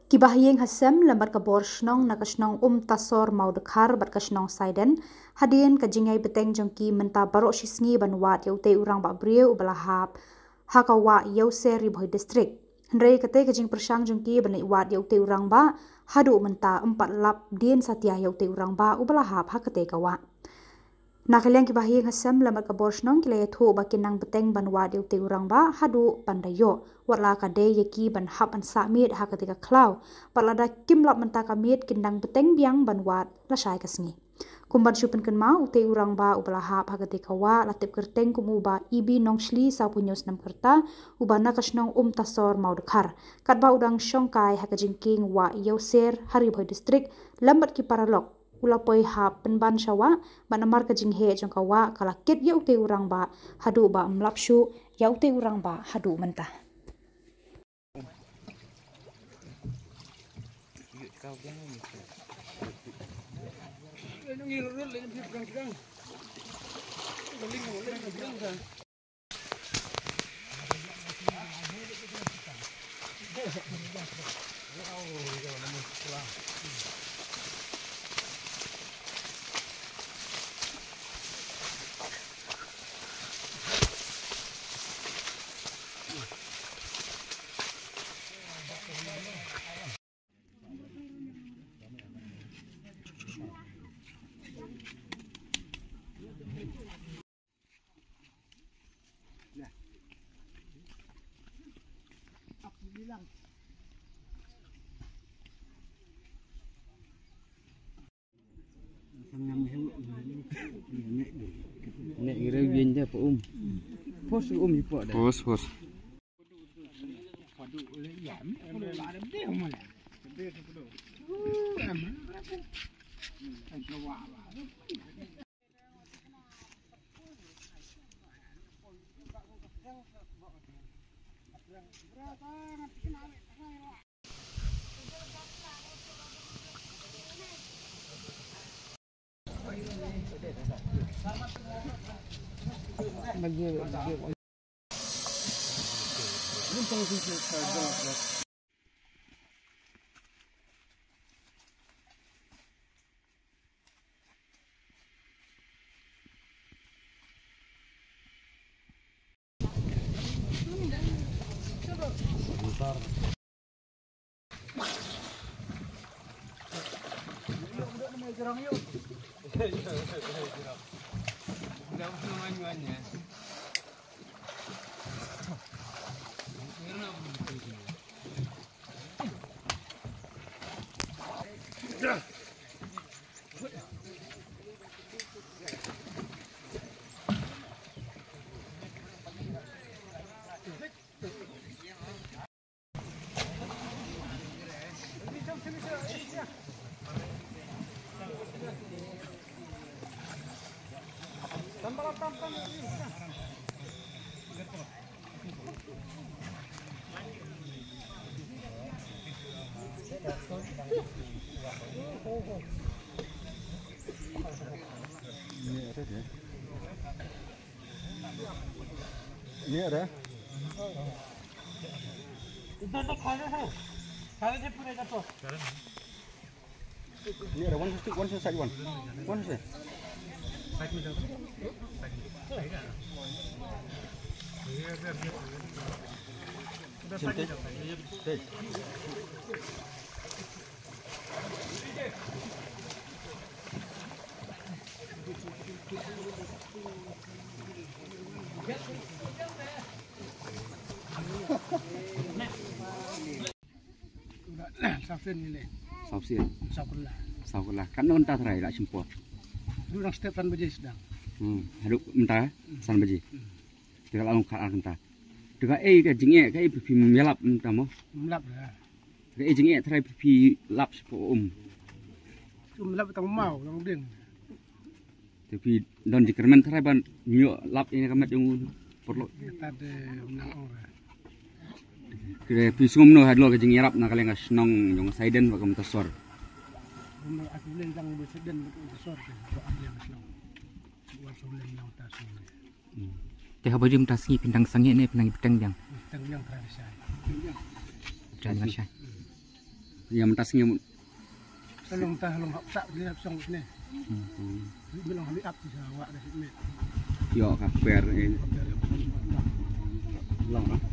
Kibahiyeng hasem lambat ka borsnong na kasnong tasor mau dekhar bat kasnong saiden hadien ka jingai beteng jongki menta barok shisngi banwat yaute urang ba brieu ubalahap hakawa yause riboy district hendrei kate ka jing persang jongki banai wat yaute urang ba hadu menta 4 lap dien satya yaute urang ba ubalahap hakate kawa nakaliang kibahiyeng hasem lambat ka borsnong kilaya thu ba kinang beteng banwat yaute urang ba hadu pandayo watla kade yeki ban hap an samit ha ketika klau palada kimlap menta kamit kindang beteng biang banwat la syai kasngi kumban syupen ken mau te urang ba ubala hap ha ketika wa latip kerteng kumu ba ibi nongsli sa punyos nam kerta ubana kasnong tasor mau dekhar kat ba udang syongkai ha kajingking wa yauser hariboi district lambat ki paralok ulapoi hap penban syawa banamar kajinghe jongkawa kalakit yaute urang ba hadu ba mlapsyu yaute urang ba hadu mentah. Nek kira bian je pak pos jipok dah pos Ini ada. Ini ada one stick, one side one. One side. Sabsin saukulah kan entah terai lah sempot Durang step san baje sedang. Haduk entah san baje tidak langsung kat entah dekat ke jingek ke pipi melap entah mo Melap dah. ke jingek terai pipi lap sepo Tu melap tang mau tang ding. tapi don dikermen terai ban nyok lap ini kamat yang perlu Tade menang orang. kira pisum no hadlo ke jingek rap nak kaleng senong yang saiden bakam tasor Aku bilang tang beseden besar ke soal yang senang. Buat soal yang tasung. Teh baju mtasngi pindang sangi ni pinang pitang yang. Tang yang tradisi. Jangan syai. yang mentah sengi Salong tah long hak sak ni song ni. Bilang habis up di awak dah sini. yo kaper long